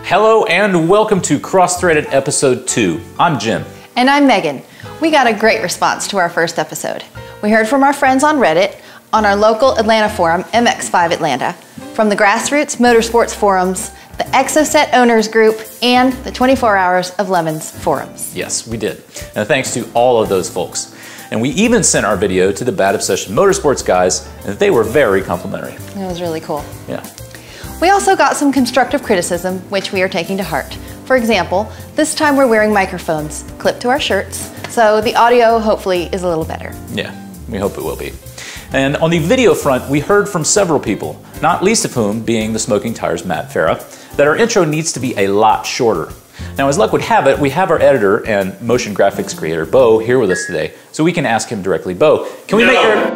Hello and welcome to Crossthreaded episode 2. I'm Jim. And I'm Megan. We got a great response to our first episode. We heard from our friends on Reddit, on our local Atlanta forum, MX5 Atlanta, from the Grassroots Motorsports forums, the Exocet Owners Group, and the 24 Hours of Lemons forums. Yes, we did. And thanks to all of those folks. And we even sent our video to the Bad Obsession Motorsports guys, and they were very complimentary. It was really cool. Yeah. We also got some constructive criticism, which we are taking to heart. For example, this time we're wearing microphones clipped to our shirts, so the audio hopefully is a little better. Yeah, we hope it will be. And on the video front, we heard from several people, not least of whom being the Smoking Tires Matt Farah, that our intro needs to be a lot shorter. Now, as luck would have it, we have our editor and motion graphics creator, Bo, here with us today, so we can ask him directly. Bo, can we make your...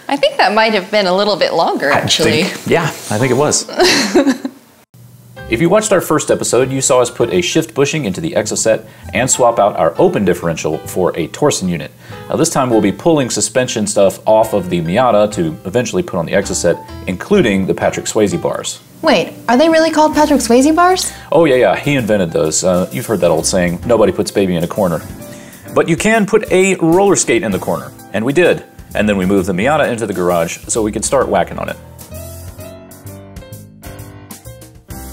I think that might have been a little bit longer, actually. I think it was. If you watched our first episode, you saw us put a shift bushing into the Exocet and swap out our open differential for a torsion unit. Now this time we'll be pulling suspension stuff off of the Miata to eventually put on the Exocet, including the Patrick Swayze bars. Wait, are they really called Patrick Swayze bars? Oh yeah, he invented those. You've heard that old saying, nobody puts baby in a corner. But you can put a roller skate in the corner, and we did. And then we moved the Miata into the garage so we could start whacking on it.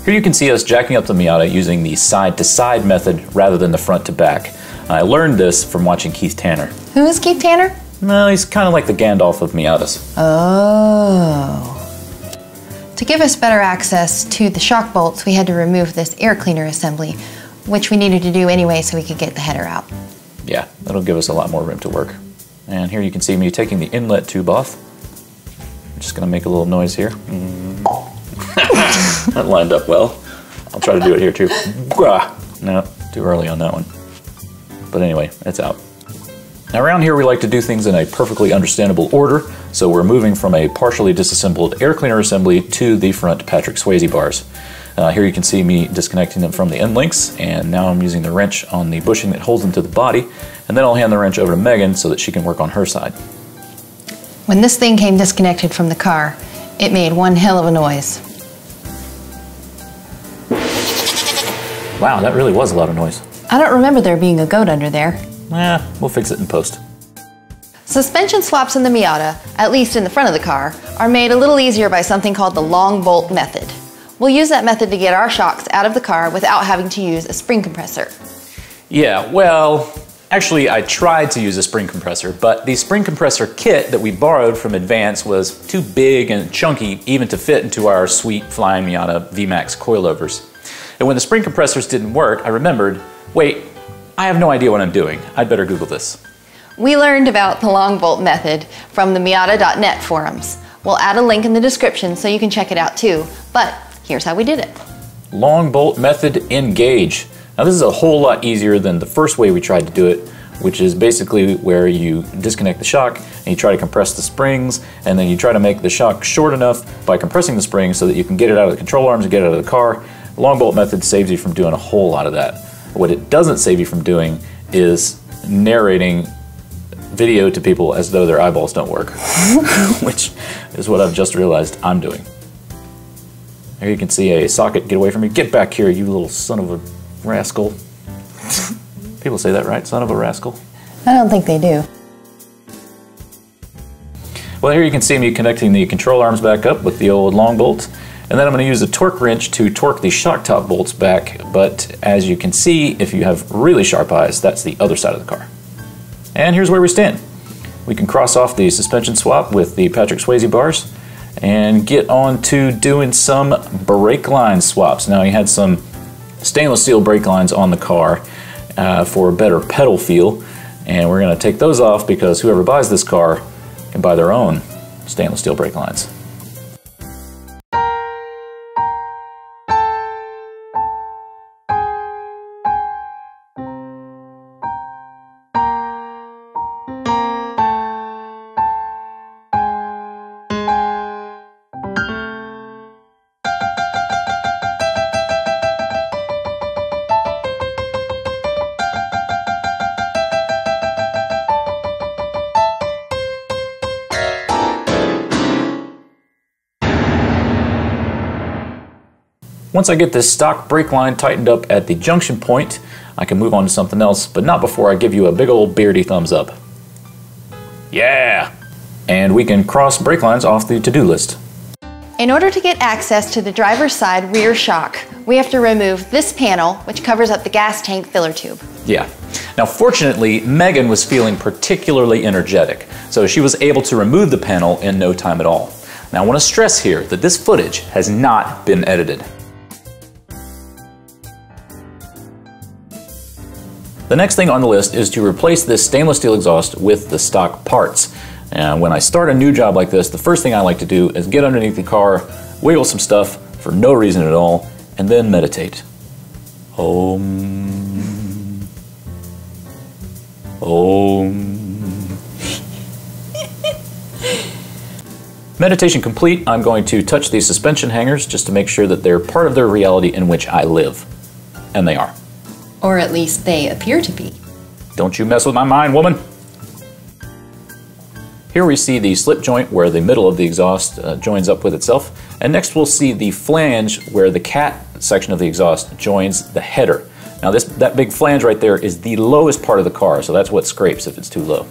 Here you can see us jacking up the Miata using the side-to-side method rather than the front-to-back. I learned this from watching Keith Tanner. Who is Keith Tanner? Well, he's kind of like the Gandalf of Miatas. Oh. To give us better access to the shock bolts, we had to remove this air cleaner assembly, which we needed to do anyway so we could get the header out. Yeah, that'll give us a lot more room to work. And here you can see me taking the inlet tube off. I'm just gonna make a little noise here. That lined up well. I'll try to do it here too. No, too early on that one. But anyway, it's out. Now around here we like to do things in a perfectly understandable order, so we're moving from a partially disassembled air cleaner assembly to the front Patrick Swayze bars. Here you can see me disconnecting them from the end links, and now I'm using the wrench on the bushing that holds them to the body, and then I'll hand the wrench over to Megan so that she can work on her side. When this thing came disconnected from the car, it made one hell of a noise. Wow, that really was a lot of noise. I don't remember there being a goat under there. We'll fix it in post. Suspension swaps in the Miata, at least in the front of the car, are made a little easier by something called the long bolt method. We'll use that method to get our shocks out of the car without having to use a spring compressor. Yeah, well, actually I tried to use a spring compressor, but the spring compressor kit that we borrowed from Advance was too big and chunky even to fit into our sweet flying Miata VMAX coilovers. And when the spring compressors didn't work, I remembered, wait, I have no idea what I'm doing. I'd better Google this. We learned about the long bolt method from the Miata.net forums. We'll add a link in the description so you can check it out too, but here's how we did it. Long bolt method, engage. Now this is a whole lot easier than the first way we tried to do it, which is basically where you disconnect the shock and you try to compress the springs, and then you try to make the shock short enough by compressing the springs so that you can get it out of the control arms and get it out of the car. The long bolt method saves you from doing a whole lot of that. What it doesn't save you from doing is narrating video to people as though their eyeballs don't work, which is what I've just realized I'm doing. Here you can see a socket. Get away from me. Get back here, you little son of a rascal. People say that, right? Son of a rascal? I don't think they do. Well, here you can see me connecting the control arms back up with the old long bolt. And then I'm going to use a torque wrench to torque the shock top bolts back. But as you can see, if you have really sharp eyes, that's the other side of the car. And here's where we stand. We can cross off the suspension swap with the Patrick Swayze bars and get on to doing some brake line swaps. Now, he had some stainless steel brake lines on the car, for a better pedal feel. And we're going to take those off because whoever buys this car can buy their own stainless steel brake lines. Once I get this stock brake line tightened up at the junction point, I can move on to something else, but not before I give you a big old beardy thumbs up. Yeah! And we can cross brake lines off the to-do list. In order to get access to the driver's side rear shock, we have to remove this panel, which covers up the gas tank filler tube. Yeah. Now fortunately, Megan was feeling particularly energetic, so she was able to remove the panel in no time at all. Now I want to stress here that this footage has not been edited. The next thing on the list is to replace this stainless steel exhaust with the stock parts. And when I start a new job like this, the first thing I like to do is get underneath the car, wiggle some stuff for no reason at all, and then meditate. Om. Om. Meditation complete, I'm going to touch these suspension hangers just to make sure that they're part of their reality in which I live. And they are. Or at least they appear to be. Don't you mess with my mind, woman! Here we see the slip joint where the middle of the exhaust joins up with itself, and next we'll see the flange where the cat section of the exhaust joins the header. Now that big flange right there is the lowest part of the car, so that's what scrapes if it's too low.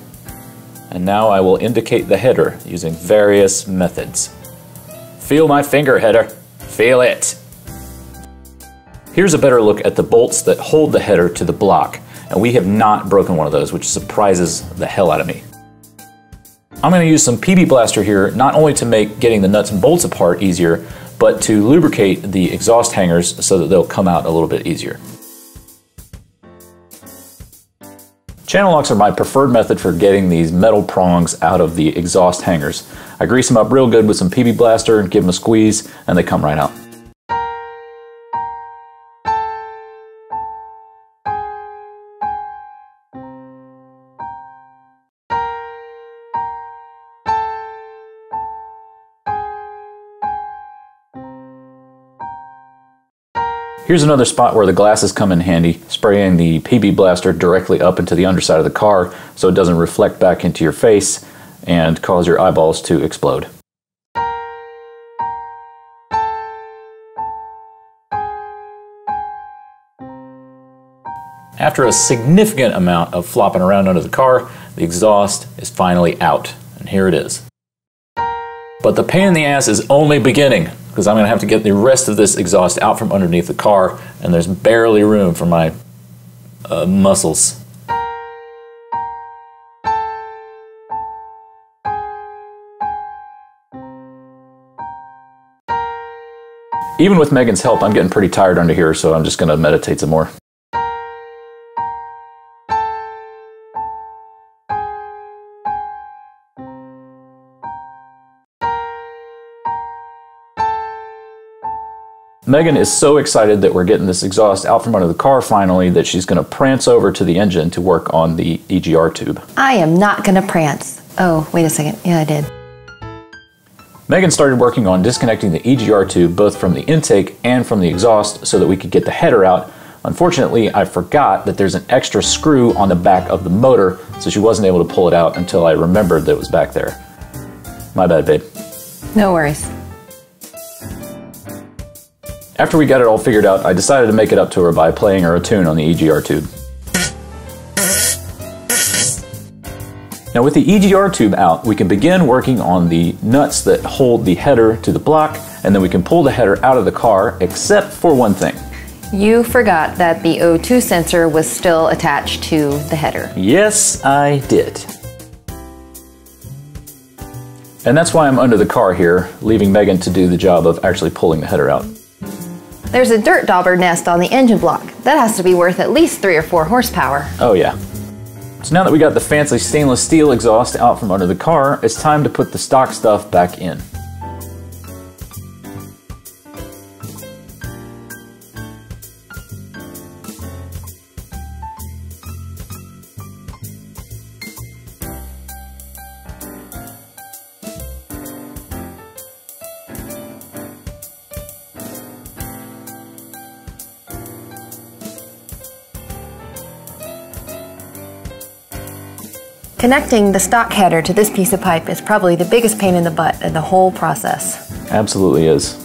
And now I will indicate the header using various methods. Feel my finger, header. Feel it. Here's a better look at the bolts that hold the header to the block, and we have not broken one of those, which surprises the hell out of me. I'm going to use some PB Blaster here, not only to make getting the nuts and bolts apart easier, but to lubricate the exhaust hangers so that they'll come out a little bit easier. Channel locks are my preferred method for getting these metal prongs out of the exhaust hangers. I grease them up real good with some PB Blaster, give them a squeeze, and they come right out. Here's another spot where the glasses come in handy, spraying the PB Blaster directly up into the underside of the car so it doesn't reflect back into your face and cause your eyeballs to explode. After a significant amount of flopping around under the car, the exhaust is finally out, and here it is. But the pain in the ass is only beginning, because I'm going to have to get the rest of this exhaust out from underneath the car, and there's barely room for my muscles. Even with Megan's help, I'm getting pretty tired under here, so I'm just going to meditate some more. Megan is so excited that we're getting this exhaust out from under the car finally that she's going to prance over to the engine to work on the EGR tube. I am not going to prance. Oh, wait a second. Yeah, I did. Megan started working on disconnecting the EGR tube both from the intake and from the exhaust so that we could get the header out. Unfortunately, I forgot that there's an extra screw on the back of the motor, so she wasn't able to pull it out until I remembered that it was back there. My bad, babe. No worries. After we got it all figured out, I decided to make it up to her by playing her a tune on the EGR tube. Now with the EGR tube out, we can begin working on the nuts that hold the header to the block, and then we can pull the header out of the car, except for one thing. You forgot that the O2 sensor was still attached to the header. Yes, I did. And that's why I'm under the car here, leaving Megan to do the job of actually pulling the header out. There's a dirt dauber nest on the engine block. That has to be worth at least 3 or 4 horsepower. Oh yeah. So now that we got the fancy stainless steel exhaust out from under the car, it's time to put the stock stuff back in. Connecting the stock header to this piece of pipe is probably the biggest pain in the butt in the whole process. Absolutely is.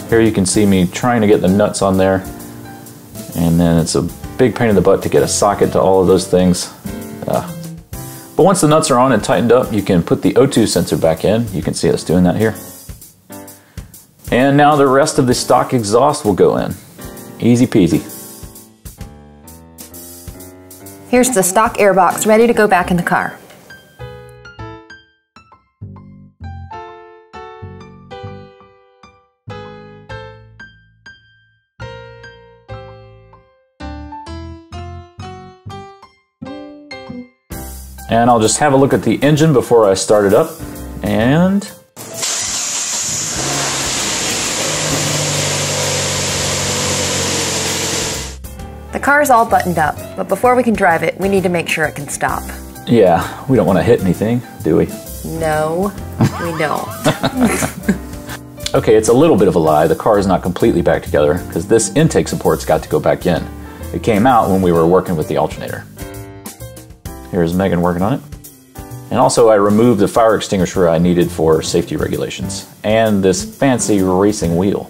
Here you can see me trying to get the nuts on there, and then it's a big pain in the butt to get a socket to all of those things. But once the nuts are on and tightened up, you can put the O2 sensor back in. You can see us doing that here. And now the rest of the stock exhaust will go in. Easy peasy. Here's the stock airbox ready to go back in the car. And I'll just have a look at the engine before I start it up. And the car's all buttoned up, but before we can drive it, we need to make sure it can stop. yeah, we don't want to hit anything, do we? No, we don't. Okay, it's a little bit of a lie. The car is not completely back together because this intake support's got to go back in. It came out when we were working with the alternator. Here's Megan working on it. And also I removed the fire extinguisher I needed for safety regulations and this fancy racing wheel.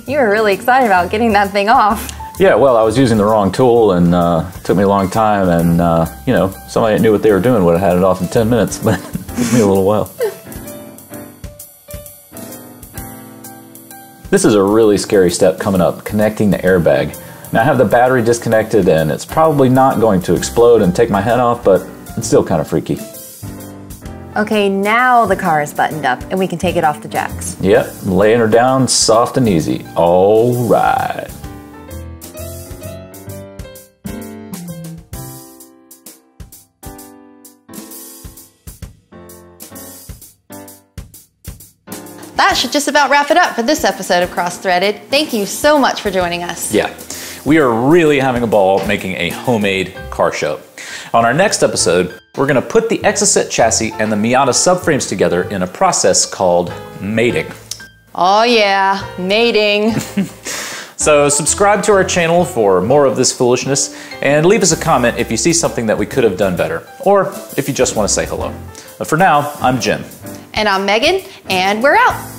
You were really excited about getting that thing off. Yeah, well, I was using the wrong tool and it took me a long time, and you know, somebody that knew what they were doing would have had it off in 10 minutes, but it took me a little while. This is a really scary step coming up, connecting the airbag. Now I have the battery disconnected and it's probably not going to explode and take my head off, but it's still kind of freaky. Okay, now the car is buttoned up and we can take it off the jacks. Yep, laying her down soft and easy. All right. That should just about wrap it up for this episode of Crossthreaded. Thank you so much for joining us. Yeah, we are really having a ball making a homemade car show. On our next episode, we're going to put the Exocet chassis and the Miata subframes together in a process called mating. Oh yeah, mating. So subscribe to our channel for more of this foolishness, and leave us a comment if you see something that we could have done better, or if you just want to say hello. But for now, I'm Jim. And I'm Megan, and we're out.